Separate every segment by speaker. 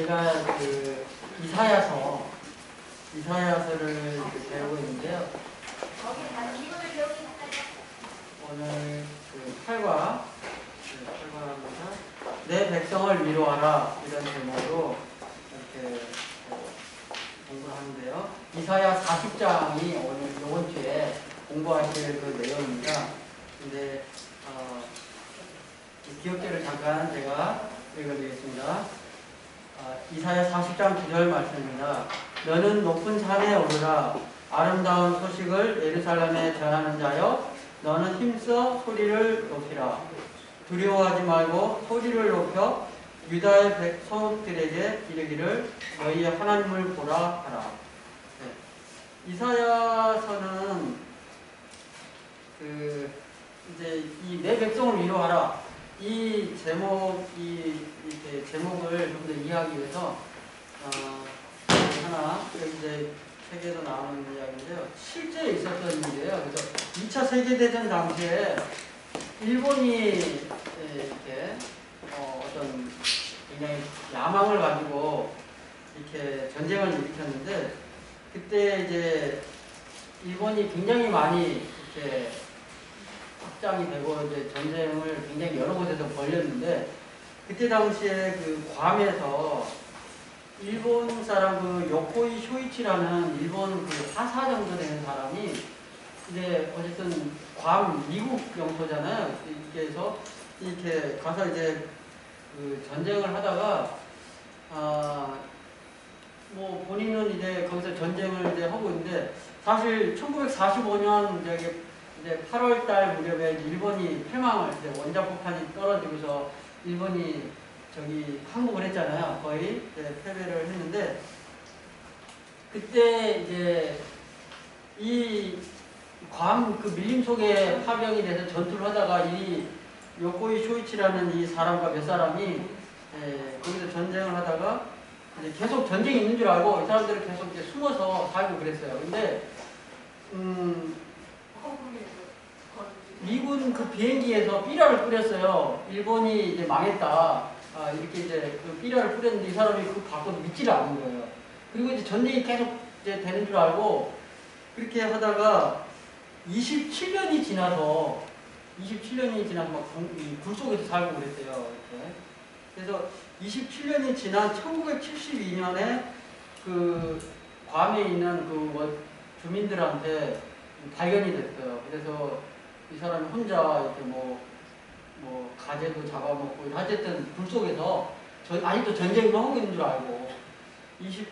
Speaker 1: 저희가 그 이사야서를 이렇게 배우고 있는데요. 오늘 그 8과입니다. 내 백성을 위로하라 이런 제목으로 이렇게 공부를 하는데요. 이사야 40장이 오늘 이번 주에 공부하실 그 내용입니다. 근데 기억제를 잠깐 제가 읽어드리겠습니다. 이사야 40장 9절 말씀입니다. 너는 높은 산에 오르라. 아름다운 소식을 예루살렘에 전하는 자여, 너는 힘써 소리를 높이라. 두려워하지 말고 소리를 높여 유다의 성읍들에게 이르기를 너희의 하나님을 보라 하라. 네. 이사야서는 이제 이 내 백성을 위로하라. 이 이렇게 제목을 좀 더 이해하기 위해서 하나 이제 세계에서 나오는 이야기인데요. 실제 있었던 일이에요. 그래서 2차 세계대전 당시에 일본이 이렇게 어떤 굉장히 야망을 가지고 이렇게 전쟁을 일으켰는데, 그때 이제 일본이 굉장히 많이 이렇게 확장이 되고 이제 전쟁을 굉장히 여러 곳에서 벌였는데, 그때 당시에 그 괌에서 일본 사람 그 요코이 쇼이치라는 일본 그 하사 정도 되는 사람이 이제 어쨌든 괌 미국 영토잖아요. 이렇게해서 이렇게 가서 이제 그 전쟁을 하다가 뭐 본인은 이제 거기서 전쟁을 이제 하고 있는데, 사실 1945년 이제 8월달 무렵에 일본이 패망을, 이제 원자폭탄이 떨어지고서 일본이 항복을 했잖아요. 거의 패배를 했는데, 그때 이제 이 괌 그 밀림 속에 파병이 돼서 전투를 하다가 이 요코이 쇼이치라는 이 사람과 몇 사람이 거기서 전쟁을 하다가 이제 계속 전쟁이 있는 줄 알고 이 사람들은 계속 이제 숨어서 살고 그랬어요. 근데 미군 그 비행기에서 삐라를 뿌렸어요. 일본이 이제 망했다. 이렇게 이제 그 삐라를 뿌렸는데 이 사람이 그 받고도 믿지를 않는 거예요. 그리고 이제 전쟁이 계속 이제 되는 줄 알고 그렇게 하다가 27년이 지나서 막 굴 속에서 살고 그랬대요. 이렇게. 그래서 27년이 지난 1972년에 그 괌에 있는 그 주민들한테 발견이 됐어요. 그래서 이 사람이 혼자 이렇게 뭐 가재도 잡아먹고, 어쨌든 굴 속에서 아직도 전쟁도 하고 있는 줄 알고,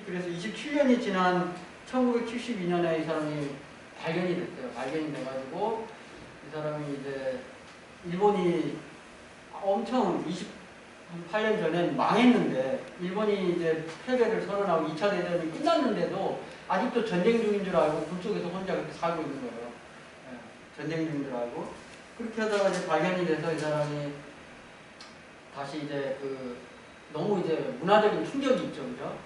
Speaker 1: 그래서 27년이 지난 1972년에 이 사람이 발견이 됐어요. 발견이 돼가지고 이 사람이 이제 일본이 엄청 28년 전에 망했는데, 일본이 이제 패배를 선언하고 2차 대전이 끝났는데도 아직도 전쟁 중인 줄 알고 굴 속에서 혼자 그렇게 살고 있는 거예요. 전쟁 중인 줄 알고. 그렇게 하다가 이제 발견이 돼서 이 사람이 다시 이제 너무 이제 문화적인 충격이 있죠. 그죠?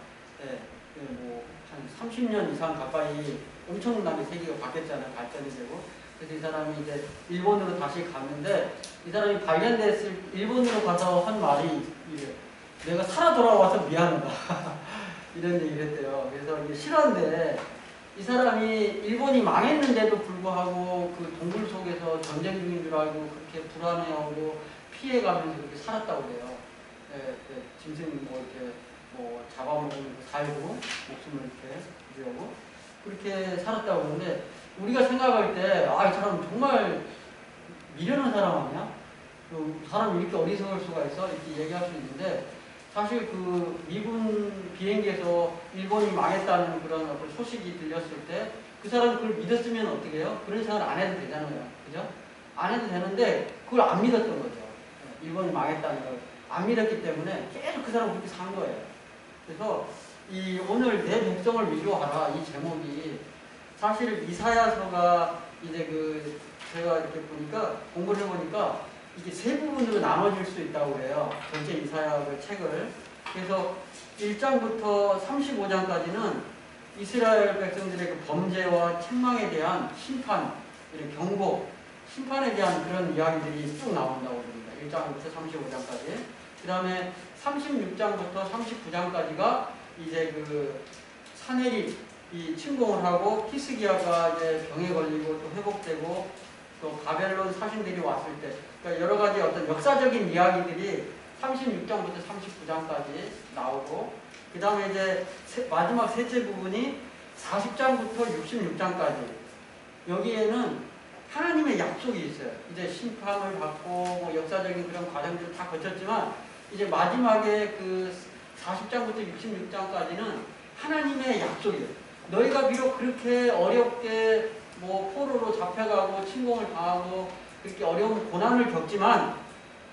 Speaker 1: 한 30년 이상 가까이 엄청나게 세계가 바뀌었잖아요. 발전이 되고. 그래서 이 사람이 이제 일본으로 다시 갔는데, 이 사람이 발견됐을 일본으로 가서 한 말이 이래요. 내가 살아 돌아와서 미안하다. 이런 얘기를 했대요. 그래서 이게 실화인데, 이 사람이 일본이 망했는데도 불구하고 그 동굴 속에서 전쟁 중인 줄 알고 그렇게 불안해하고 피해가면서 그렇게 살았다고 그래요. 짐승 이렇게 잡아먹으면서 살고 목숨을 이렇게 유지하고 그렇게 살았다고 그러는데, 우리가 생각할 때 이 사람 정말 미련한 사람 아니야? 사람이 이렇게 어리석을 수가 있어? 이렇게 얘기할 수 있는데, 사실 그 미군 비행기에서 일본이 망했다는 그런 어떤 소식이 들렸을 때 그 사람이 그걸 믿었으면 어떻게 해요? 그런 생각을 안 해도 되잖아요. 그죠? 안 해도 되는데 그걸 안 믿었던 거죠. 일본이 망했다는 걸 안 믿었기 때문에 계속 그 사람은 그렇게 산 거예요. 그래서 오늘 내 백성을 위로하라 이 제목이, 사실 이사야서가 이제 제가 이렇게 공부를 해보니까 이게 세 부분으로 나눠질 수 있다고 그래요. 전체 이사야 책을. 그래서 1장부터 35장까지는 이스라엘 백성들의 그 범죄와 책망에 대한 심판, 이런 경고, 심판에 대한 그런 이야기들이 쭉 나온다고 합니다. 1장부터 35장까지. 그 다음에 36장부터 39장까지가 이제 그 사내립 이 침공을 하고 히스기야가 이제 병에 걸리고 또 회복되고 또 바벨론 사신들이 왔을 때, 그러니까 여러 가지 어떤 역사적인 이야기들이 36장부터 39장까지 나오고, 그 다음에 이제 마지막 셋째 부분이 40장부터 66장까지. 여기에는 하나님의 약속이 있어요. 이제 심판을 받고 뭐 역사적인 그런 과정들을 다 거쳤지만, 이제 마지막에 그 40장부터 66장까지는 하나님의 약속이에요. 너희가 비록 그렇게 어렵게 뭐 포로로 잡혀가고 침공을 당하고 그렇게 어려운 고난을 겪지만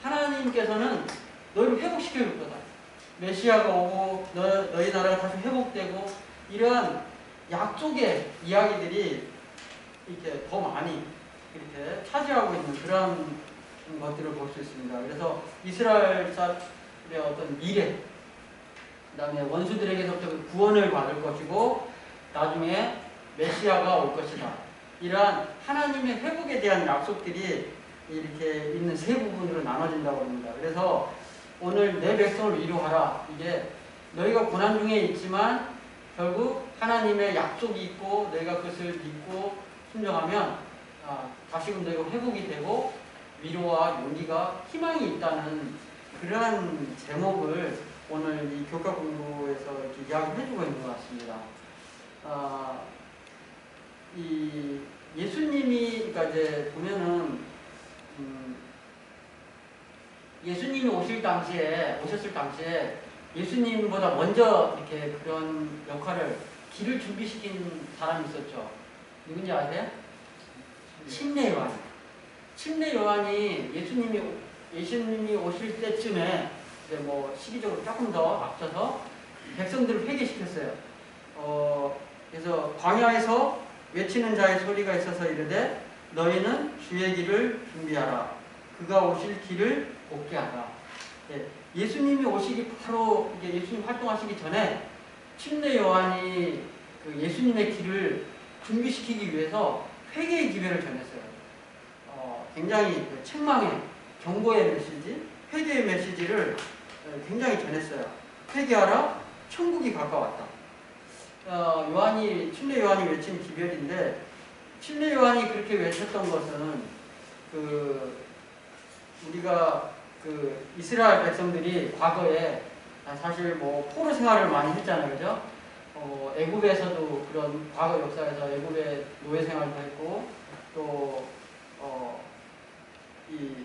Speaker 1: 하나님께서는 너희를 회복시켜 줄 거다. 메시아가 오고 너희 나라가 다시 회복되고, 이러한 약속의 이야기들이 이렇게 더 많이 이렇게 차지하고 있는 그런 것들을 볼 수 있습니다. 그래서 이스라엘 사람의 어떤 미래, 그 다음에 원수들에게서부터 구원을 받을 것이고, 나중에 메시아가 올 것이다. 이러한 하나님의 회복에 대한 약속들이 이렇게 있는 세 부분으로 나눠진다고 합니다. 그래서 오늘 내 백성을 위로하라. 이게 너희가 고난 중에 있지만 결국 하나님의 약속이 있고 너희가 그것을 믿고 순종하면 다시금 너희가 회복이 되고 위로와 용기가 희망이 있다는 그러한 제목을 오늘 이 교과 공부에서 이렇게 이야기해주고 있는 것 같습니다. 이 예수님이, 그러니까 이제 보면은, 예수님이 오셨을 당시에 예수님보다 먼저 이렇게 그런 역할을, 길을 준비시킨 사람이 있었죠. 누군지 아세요? 침례 요한. 침례 요한이 예수님이 오실 때쯤에 이제 뭐 시기적으로 조금 더 앞서서 백성들을 회개시켰어요. 그래서 광야에서 외치는 자의 소리가 있어서 이르되 너희는 주의 길을 준비하라. 그가 오실 길을 곱게 하라. 예수님이 오시기 바로 이제 예수님 활동하시기 전에 침례 요한이 그 예수님의 길을 준비시키기 위해서 회개의 기별을 전했어요. 굉장히 그 책망의 경고의 메시지, 회개의 메시지를 굉장히 전했어요. 회개하라, 천국이 가까웠다. 침례 요한이 외친 기별인데, 침례 요한이 그렇게 외쳤던 것은 우리가 이스라엘 백성들이 과거에 사실 뭐 포로 생활을 많이 했잖아요, 그죠? 애굽에서도 그런 과거 역사에서 애굽의 노예 생활도 했고, 또 이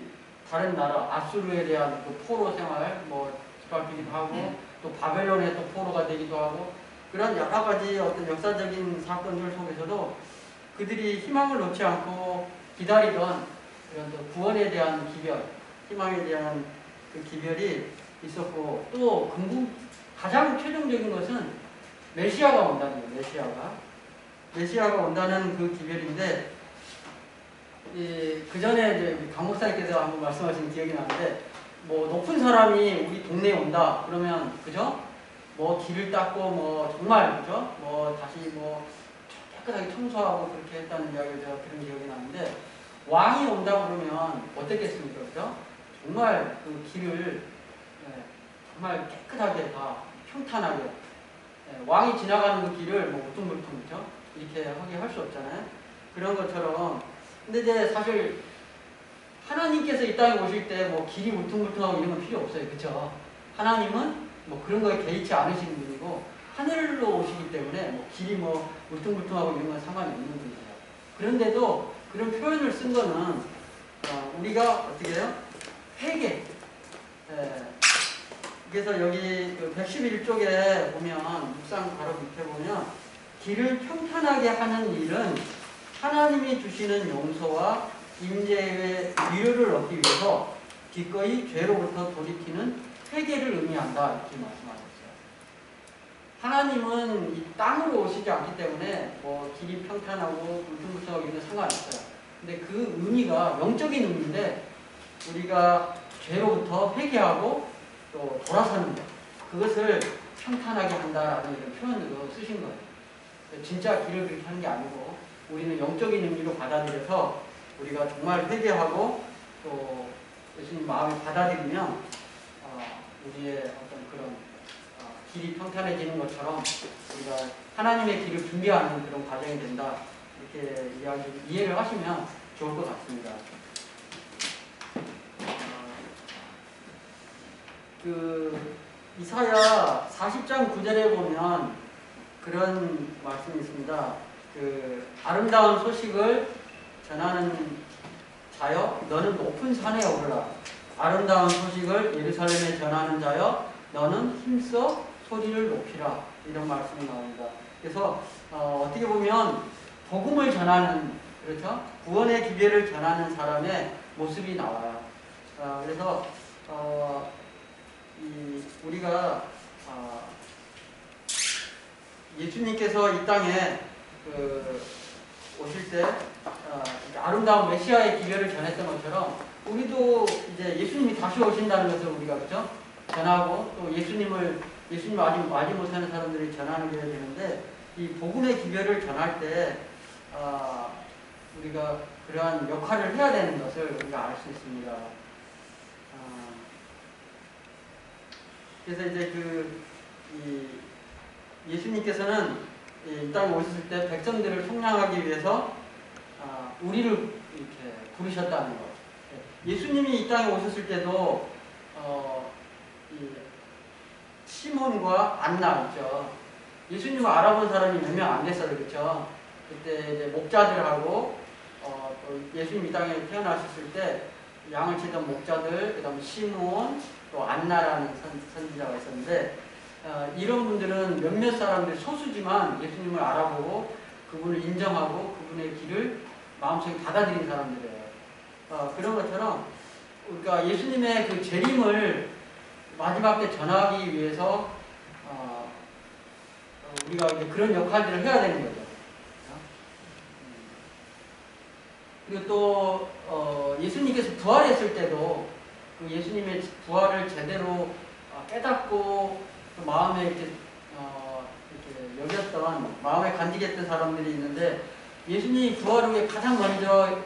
Speaker 1: 다른 나라 아수르에 대한 그 포로 생활 뭐 짓밟히기도 하고, 또 바벨론에 또 포로가 되기도 하고, 그런 여러 가지 어떤 역사적인 사건들 속에서도 그들이 희망을 놓지 않고 기다리던 그런 또 구원에 대한 기별, 희망에 대한 그 기별이 있었고, 또 가장 최종적인 것은 메시아가 온다는 거예요. 메시아가 온다는 그 기별인데, 그 전에 이제 강 목사님께서 한번 말씀하신 기억이 나는데, 뭐 높은 사람이 우리 동네에 온다 그러면, 그죠? 뭐 길을 닦고 뭐 정말, 그죠? 뭐 다시 뭐 깨끗하게 청소하고 그렇게 했다는 이야기를 제가 들은 기억이 나는데, 왕이 온다고 그러면 어떻겠습니까? 그죠? 정말 그 길을 정말 깨끗하게 다 평탄하게, 왕이 지나가는 그 길을 뭐 우퉁불퉁, 그죠? 이렇게 하게 할 수 없잖아요. 그런 것처럼. 근데 이제 사실 하나님께서 이 땅에 오실 때 뭐 길이 울퉁불퉁하고 이런 건 필요 없어요. 그쵸? 하나님은 뭐 그런 거에 개의치 않으시는 분이고, 하늘로 오시기 때문에 뭐 길이 뭐 울퉁불퉁하고 이런 건 상관이 없는 분이세요. 그런데도 그런 표현을 쓴 거는 우리가 어떻게 해요? 회개. 그래서 여기 그 111쪽에 보면, 묵상 바로 밑에 보면, 길을 평탄하게 하는 일은 하나님이 주시는 용서와 임재의 위로를 얻기 위해서 기꺼이 죄로부터 돌이키는 회개를 의미한다, 이렇게 말씀하셨어요. 하나님은 이 땅으로 오시지 않기 때문에 뭐 길이 평탄하고 울퉁불퉁하고 이런 건 상관없어요. 근데 그 의미가 영적인 의미인데, 우리가 죄로부터 회개하고 또 돌아서는 것, 그것을 평탄하게 한다라는 이런 표현으로 쓰신 거예요. 진짜 길을 그렇게 하는 게 아니고, 우리는 영적인 의미로 받아들여서 우리가 정말 회개하고 또 예수님 마음을 받아들이면 우리의 어떤 그런 길이 평탄해지는 것처럼 우리가 하나님의 길을 준비하는 그런 과정이 된다. 이렇게 이해를 하시면 좋을 것 같습니다. 이사야 40장 9절에 보면 그런 말씀이 있습니다. 아름다운 소식을 전하는 자여 너는 높은 산에 오르라. 아름다운 소식을 예루살렘에 전하는 자여 너는 힘써 소리를 높이라. 이런 말씀이 나옵니다. 그래서 어떻게 보면 복음을 전하는, 그렇죠? 구원의 기별을 전하는 사람의 모습이 나와요. 그래서 우리가 예수님께서 이 땅에 오실 때 아름다운 메시아의 기별을 전했던 것처럼 우리도 이제 예수님이 다시 오신다는 것을 우리가 그죠? 전하고 또 예수님을 아직 알지 못하는 사람들이 전하는 게 되는데 이 복음의 기별을 전할 때 우리가 그러한 역할을 해야 되는 것을 우리가 알 수 있습니다. 그래서 이제 예수님께서는 이 땅에 오셨을 때 백성들을 속량하기 위해서 우리를 이렇게 부르셨다는 것. 예수님이 이 땅에 오셨을 때도 시몬과 안나 있죠. 예수님을 알아본 사람이 몇 명 안 됐어요, 그렇죠? 그때 이제 목자들하고 또 예수님 이 땅에 태어나셨을 때 양을 치던 목자들, 그다음에 시몬, 또 안나라는 선지자가 있었는데 이런 분들은 몇몇 사람들 소수지만 예수님을 알아보고 그분을 인정하고 그분의 길을 마음속에 받아들인 사람들이에요. 그런 것처럼 우리가 예수님의 그 재림을 마지막 때 전하기 위해서 우리가 그런 역할들을 해야 되는 거죠. 그리고 또 예수님께서 부활했을 때도 그 예수님의 부활을 제대로 깨닫고 또 마음에 이렇게 여겼던, 마음에 간직했던 사람들이 있는데 예수님이 부활 후에 가장 먼저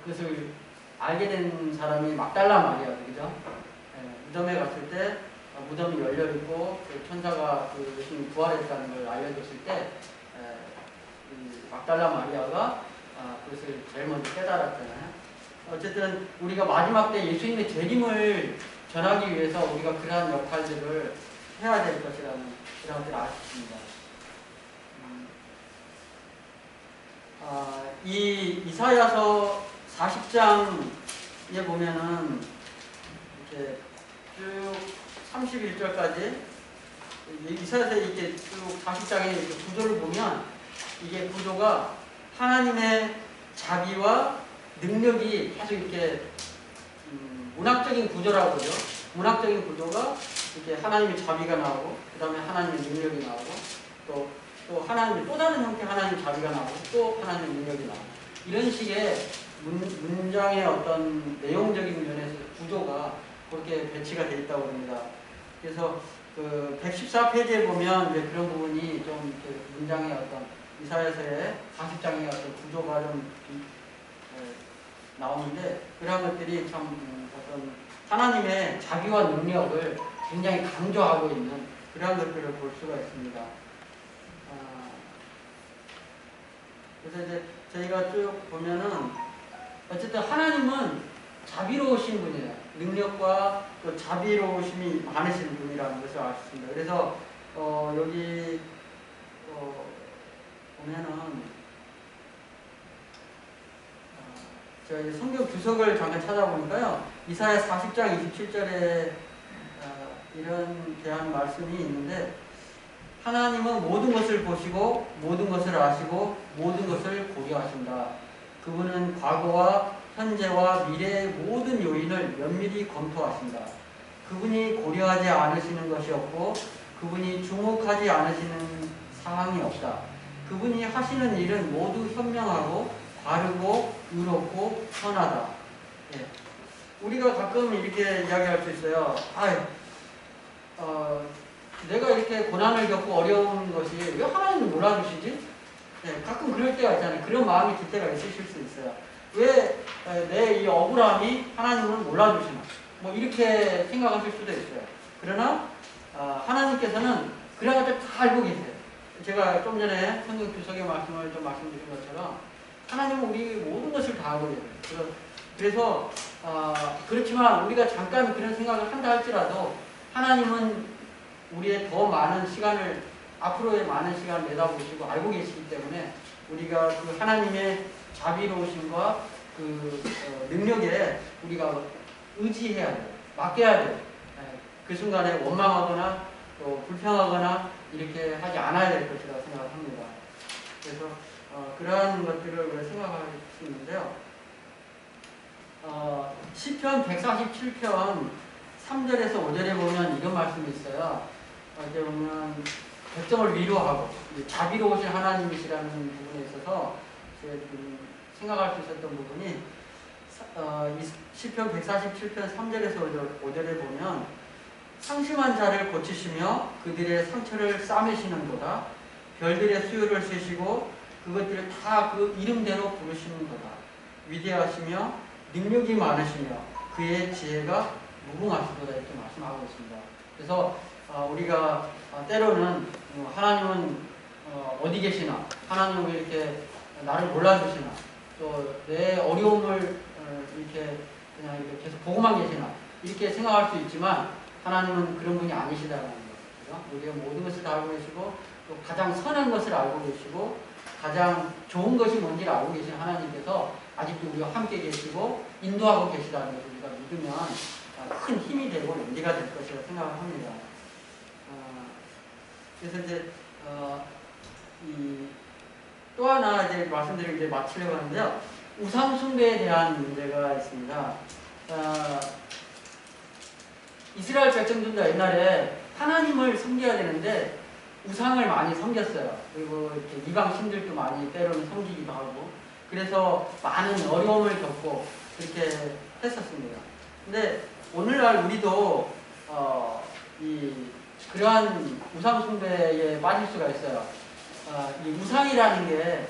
Speaker 1: 그것을 알게 된 사람이 막달라 마리아, 그죠? 무덤에 갔을 때 무덤이 열려 있고 천사가 예수님 부활했다는 걸 알려줬을 때 막달라 마리아가 그것을 제일 먼저 깨달았잖아요. 어쨌든 우리가 마지막 때 예수님의 재림을 전하기 위해서 우리가 그러한 역할들을 해야 될 것이라는 그런 것들을 알 수 있습니다. 이 이사야서 40장에 보면은 이렇게 쭉 31절까지 이사야서 이렇게 쭉 40장의 구조를 보면 이게 구조가 하나님의 자비와 능력이 계속 이렇게 문학적인 구조라고 그러죠. 문학적인 구조가 이렇게 하나님의 자비가 나오고 그 다음에 하나님의 능력이 나오고 또 하나님의 또 다른 형태 하나님의 자비가 나오고 또 하나님의 능력이 나오고 이런 식의 문장의 어떤 내용적인 면에서 구조가 그렇게 배치가 되어 있다고 합니다. 그래서 그 114페이지에 보면 이제 그런 부분이 좀 이렇게 문장의 어떤 이사야서의 40장의 어떤 구조가 좀 나오는데 그런 것들이 참 어떤 하나님의 자비와 능력을 굉장히 강조하고 있는 그런 것들을 볼 수가 있습니다. 그래서 이제 저희가 쭉 보면은 어쨌든 하나님은 자비로우신 분이에요. 능력과 또 자비로우심이 많으신 분이라는 것을 알 수 있습니다. 그래서 여기 보면은 저희 성경 주석을 잠깐 찾아보니까요. 이사야 40장 27절에 이런 대한 말씀이 있는데 하나님은 모든 것을 보시고 모든 것을 아시고 모든 것을 고려하신다. 그분은 과거와 현재와 미래의 모든 요인을 면밀히 검토하신다. 그분이 고려하지 않으시는 것이 없고 그분이 주목하지 않으시는 사항이 없다. 그분이 하시는 일은 모두 현명하고 바르고 의롭고 선하다. 예. 우리가 가끔 이렇게 이야기할 수 있어요. 내가 이렇게 고난을 겪고 어려운 것이 왜 하나님은 몰라주시지? 예, 가끔 그럴 때가 있잖아요. 그런 마음이 들 때가 있으실 수 있어요. 왜 내 이 억울함이 하나님은 몰라주시나? 뭐 이렇게 생각하실 수도 있어요. 그러나 하나님께서는 그런 것들 다 알고 계세요. 제가 좀 전에 성경 주석의 말씀을 좀 말씀드린 것처럼 하나님은 우리 모든 것을 다 알고 계세요. 그래서 그렇지만 우리가 잠깐 그런 생각을 한다 할지라도 하나님은 우리의 더 많은 시간을 앞으로의 많은 시간을 내다보시고 알고 계시기 때문에 우리가 그 하나님의 자비로우심과 그 능력에 우리가 의지해야 돼요. 맡겨야 돼요. 그 순간에 원망하거나 또 불평하거나 이렇게 하지 않아야 될 것이라고 생각을 합니다. 그래서 그러한 것들을 우리가 생각할 수 있는데요. 시편 147편 3절에서 5절에 보면 이런 말씀이 있어요. 이제 보면 백성을 위로하고 자비로우신 하나님이시라는 부분에 있어서 제가 생각할 수 있었던 부분이 시편 147편 3절에서 5절에 보면 상심한 자를 고치시며 그들의 상처를 싸매시는도다. 별들의 수요를 세시고 그것들을 다 그 이름대로 부르시는도다. 위대하시며 능력이 많으시며 그의 지혜가 무궁하시도다 이렇게 말씀하고 있습니다. 그래서 우리가 때로는 하나님은 어디 계시나? 하나님은 왜 이렇게 나를 몰라주시나? 또 내 어려움을 이렇게 그냥 이렇게 계속 보고만 계시나? 이렇게 생각할 수 있지만 하나님은 그런 분이 아니시다는 거죠. 우리가 모든 것을 다 알고 계시고 또 가장 선한 것을 알고 계시고 가장 좋은 것이 뭔지를 알고 계신 하나님께서 아직도 우리와 함께 계시고 인도하고 계시다는 것을 우리가 믿으면 큰 힘이 되고 용기가 될 것이라고 생각을 합니다. 그래서 이제 또 하나 이제 말씀드리고 이제 마치려고 하는데요. 우상 숭배에 대한 문제가 있습니다. 이스라엘 백성들도 옛날에 하나님을 섬겨야 되는데 우상을 많이 섬겼어요. 그리고 이렇게 이방 신들도 많이 때로는 섬기기도 하고 그래서 많은 어려움을 겪고 그렇게 했었습니다. 근데 오늘날 우리도 그러한 우상 숭배에 빠질 수가 있어요. 이 우상이라는 게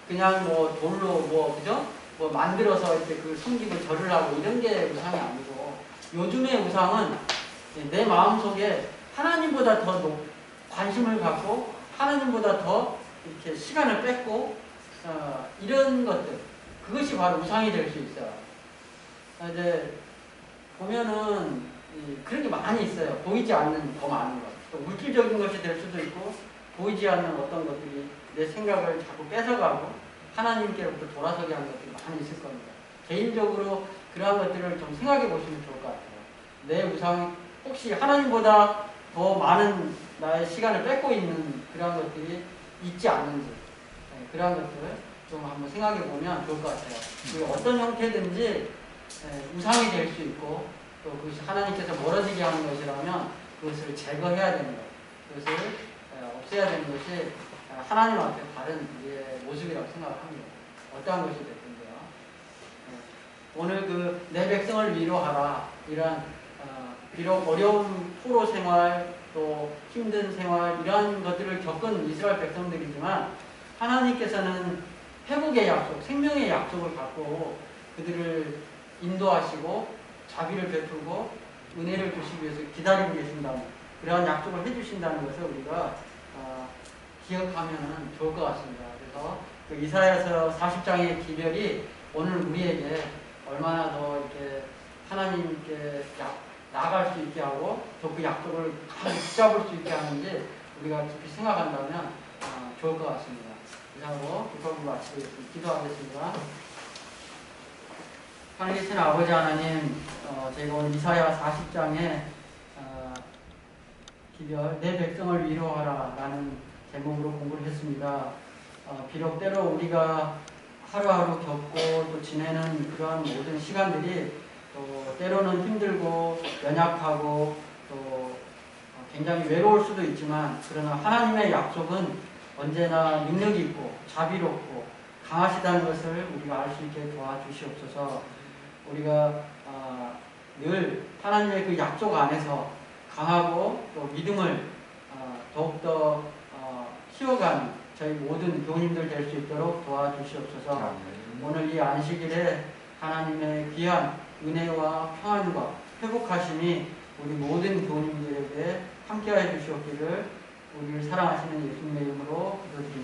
Speaker 1: 그냥 뭐 돌로 그죠? 만들어서 이렇게 그 섬기고 절을 하고 이런 게 우상이 아니고 요즘의 우상은 내 마음속에 하나님보다 더 관심을 갖고 하나님보다 더 이렇게 시간을 뺏고 이런 것들 그것이 바로 우상이 될 수 있어요. 이제 보면은 그런 게 많이 있어요. 보이지 않는 더 많은 것. 또 물질적인 것이 될 수도 있고 보이지 않는 어떤 것들이 내 생각을 자꾸 뺏어가고 하나님께로부터 돌아서게 하는 것들이 많이 있을 겁니다. 개인적으로 그러한 것들을 좀 생각해 보시면 좋을 것 같아요. 내 우상이 혹시 하나님보다 더 많은 나의 시간을 뺏고 있는 그러한 것들이 있지 않는지 그러한 것들을 좀 한번 생각해 보면 좋을 것 같아요. 그 어떤 형태든지 우상이 될 수 있고 또 그것이 하나님께서 멀어지게 하는 것이라면 그것을 제거해야 되는 것, 그것을 없애야 되는 것이 하나님 앞에 바른 우리의 모습이라고 생각합니다. 어떠한 것이 됐든지요. 오늘 그 내 백성을 위로하라 이러한 비록 어려운 포로 생활 또 힘든 생활 이러한 것들을 겪은 이스라엘 백성들이지만 하나님께서는 회복의 약속, 생명의 약속을 갖고 그들을 인도하시고 자비를 베풀고 은혜를 주시기 위해서 기다리고 계신다는 그러한 약속을 해주신다는 것을 우리가 기억하면 좋을 것 같습니다. 그래서 그 이사야서 40장의 기별이 오늘 우리에게 얼마나 더 이렇게 하나님께 나아갈 수 있게 하고 또 그 약속을 강하게 붙잡을 수 있게 하는지 우리가 깊이 생각한다면 좋을 것 같습니다. 이상으로 기도를 마치고 기도하겠습니다. 하늘에 계신 아버지 하나님, 저희가 오늘 이사야 40장에 기별 내 백성을 위로하라 라는 제목으로 공부를 했습니다. 비록 때로 우리가 하루하루 겪고 또 지내는 그러한 모든 시간들이 또 때로는 힘들고 연약하고 또 굉장히 외로울 수도 있지만 그러나 하나님의 약속은 언제나 능력이 있고 자비롭고 강하시다는 것을 우리가 알 수 있게 도와주시옵소서. 우리가 늘 하나님의 그 약속 안에서 강하고 또 믿음을 더욱더 키워가는 저희 모든 교우님들 될 수 있도록 도와주시옵소서. 오늘 이 안식일에 하나님의 귀한 은혜와 평안과 회복하심이 우리 모든 교우님들에게 함께하여 주시옵기를 우리를 사랑하시는 예수님의 이름으로 기도드립니다.